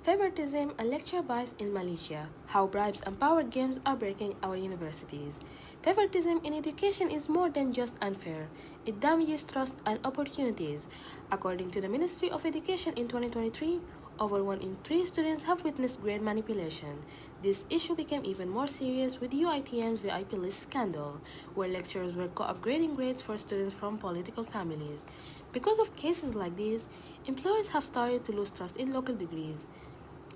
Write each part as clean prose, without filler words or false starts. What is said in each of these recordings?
Favoritism and lecture bias in Malaysia. How bribes and power games are breaking our universities. Favoritism in education is more than just unfair. It damages trust and opportunities. According to the Ministry of Education in 2023, over 1 in 3 students have witnessed grade manipulation. This issue became even more serious with UITM's VIP list scandal, where lecturers were co-upgrading grades for students from political families. Because of cases like these, employers have started to lose trust in local degrees.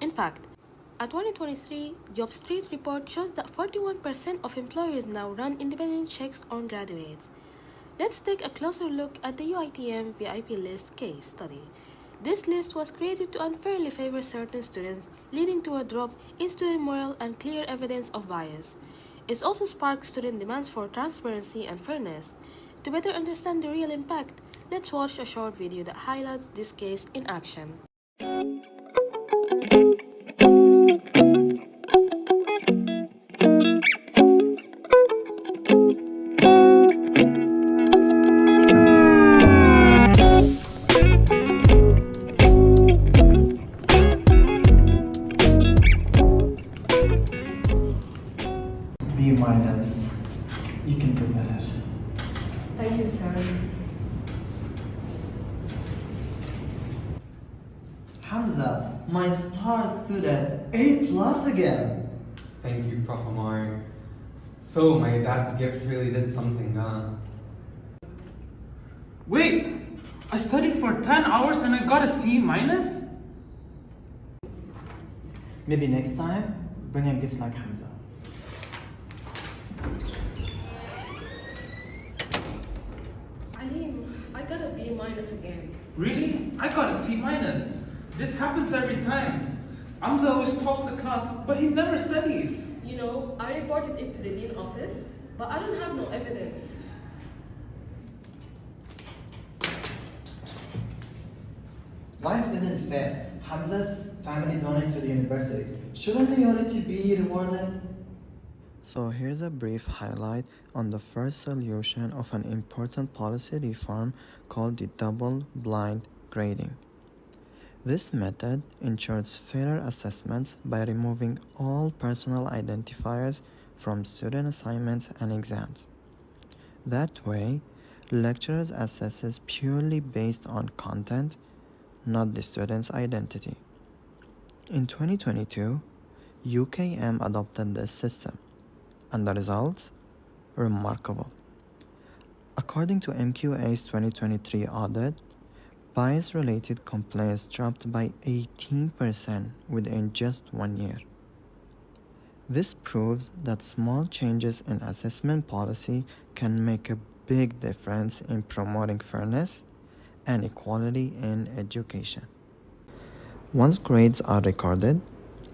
In fact, a 2023 JobStreet report shows that 41% of employers now run independent checks on graduates. Let's take a closer look at the UITM VIP list case study. This list was created to unfairly favor certain students, leading to a drop in student morale and clear evidence of bias. It also sparked student demands for transparency and fairness. To better understand the real impact, let's watch a short video that highlights this case in action. B minus. You can do better. Thank you, sir. Hamza, my star student, A plus again. Thank you, Prof. Amar. So, my dad's gift really did something, huh? Wait, I studied for 10 hours and I got a C minus? Maybe next time, bring a gift like Hamza. Alim, I got a B minus again. Really? I got a C minus. This happens every time. Amza always tops the class, but he never studies. You know, I reported it to the dean office, but I don't have no evidence. Life isn't fair. Hamza's family donates to the university. Shouldn't loyalty be rewarded? So here's a brief highlight on the first solution of an important policy reform called the double-blind grading. This method ensures fairer assessments by removing all personal identifiers from student assignments and exams. That way, lecturers assesses purely based on content, not the student's identity. In 2022, UKM adopted this system, and the results? Remarkable. According to MQA's 2023 audit, bias-related complaints dropped by 18% within just 1 year. This proves that small changes in assessment policy can make a big difference in promoting fairness and equality in education. Once grades are recorded,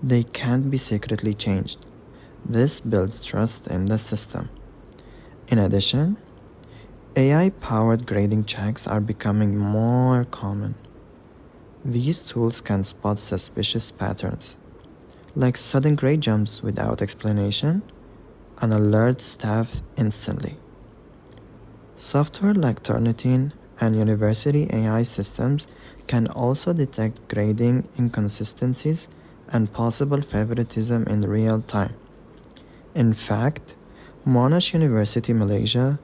they can't be secretly changed. This builds trust in the system. In addition, AI-powered grading checks are becoming more common. These tools can spot suspicious patterns, like sudden grade jumps without explanation, and alert staff instantly. Software like Turnitin and university AI systems can also detect grading inconsistencies and possible favoritism in real time. In fact, Monash University Malaysia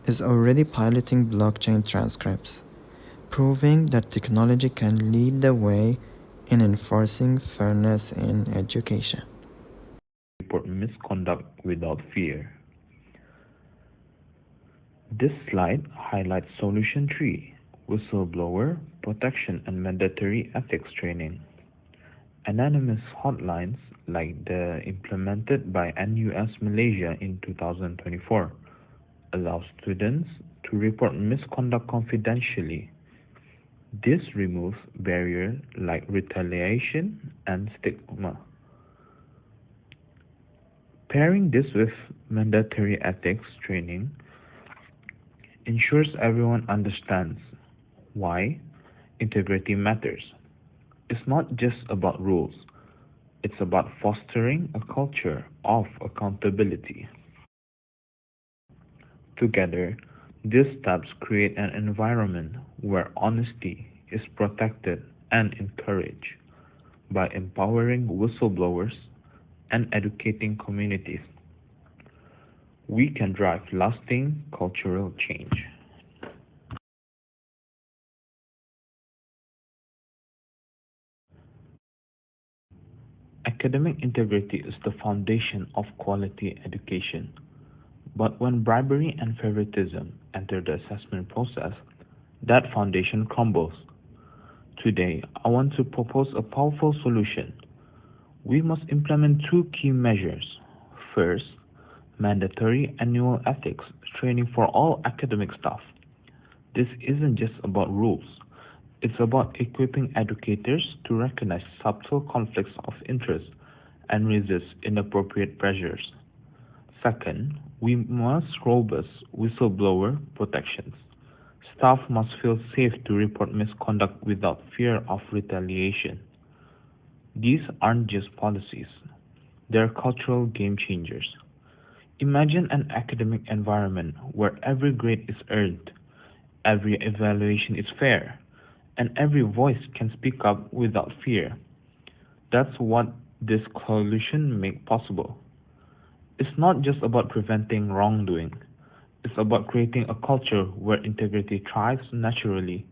is already piloting blockchain transcripts, proving that technology can lead the way in enforcing fairness in education. Report misconduct without fear. This slide highlights Solution 3, Whistleblower Protection and Mandatory Ethics Training. Anonymous hotlines like the implemented by NUS Malaysia in 2024 allow students to report misconduct confidentially. This removes barriers like retaliation and stigma. Pairing this with mandatory ethics training ensures everyone understands why integrity matters. It's not just about rules, it's about fostering a culture of accountability. Together, these steps create an environment where honesty is protected and encouraged. by empowering whistleblowers and educating communities, we can drive lasting cultural change. Academic integrity is the foundation of quality education. But when bribery and favoritism enter the assessment process, that foundation crumbles. Today, I want to propose a powerful solution. We must implement two key measures. First, mandatory annual ethics training for all academic staff. This isn't just about rules. It's about equipping educators to recognize subtle conflicts of interest and resist inappropriate pressures. Second, we must robust whistleblower protections. Staff must feel safe to report misconduct without fear of retaliation. These aren't just policies, they're cultural game changers. Imagine an academic environment where every grade is earned, every evaluation is fair, and every voice can speak up without fear. That's what this coalition makes possible. It's not just about preventing wrongdoing. It's about creating a culture where integrity thrives naturally.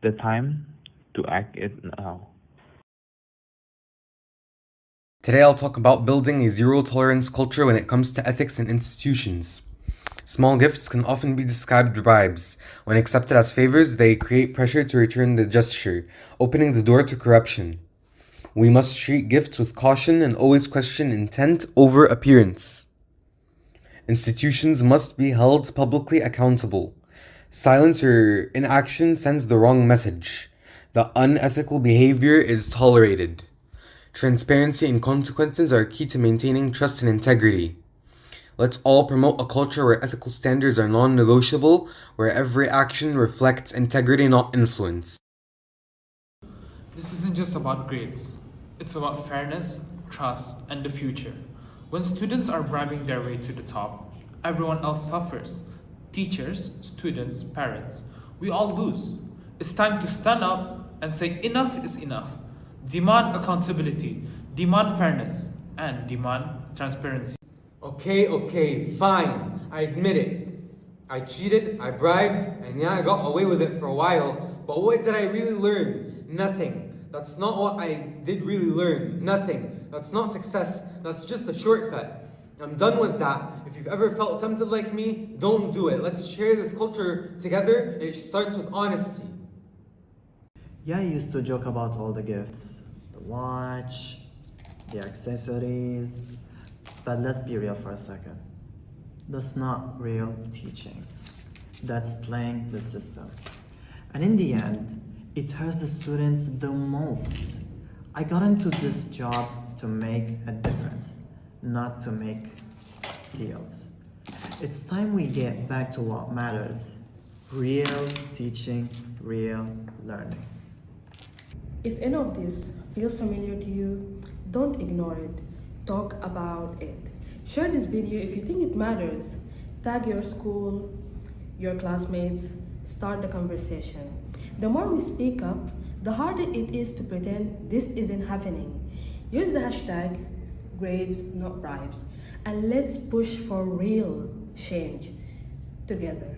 The time to act it now. Today I'll talk about building a zero-tolerance culture when it comes to ethics and institutions. Small gifts can often be described as bribes. When accepted as favors, they create pressure to return the gesture, opening the door to corruption. We must treat gifts with caution and always question intent over appearance. Institutions must be held publicly accountable. Silence or inaction sends the wrong message. The unethical behavior is tolerated. Transparency and consequences are key to maintaining trust and integrity. Let's all promote a culture where ethical standards are non-negotiable, where every action reflects integrity, not influence. This isn't just about grades. It's about fairness, trust, and the future. When students are bribing their way to the top, everyone else suffers. Teachers, students, parents, we all lose. It's time to stand up and say enough is enough. Demand accountability, demand fairness, and demand transparency. Okay, fine. I admit it. I cheated, I bribed, and yeah, I got away with it for a while. But what did I really learn? Nothing. That's not what I did really learn. Nothing. That's not success. That's just a shortcut. I'm done with that. If you've ever felt tempted like me, don't do it. Let's share this culture together. It starts with honesty. Yeah, I used to joke about all the gifts, the watch, the accessories, but let's be real for a second. That's not real teaching. That's playing the system. And in the end, it hurts the students the most. I got into this job to make a difference, not to make deals. It's time we get back to what matters. Real teaching, real learning. If any of this feels familiar to you, don't ignore it. Talk about it. Share this video if you think it matters. Tag your school, your classmates, start the conversation. The more we speak up, the harder it is to pretend this isn't happening. Use the hashtag grades not bribes and let's push for real change together.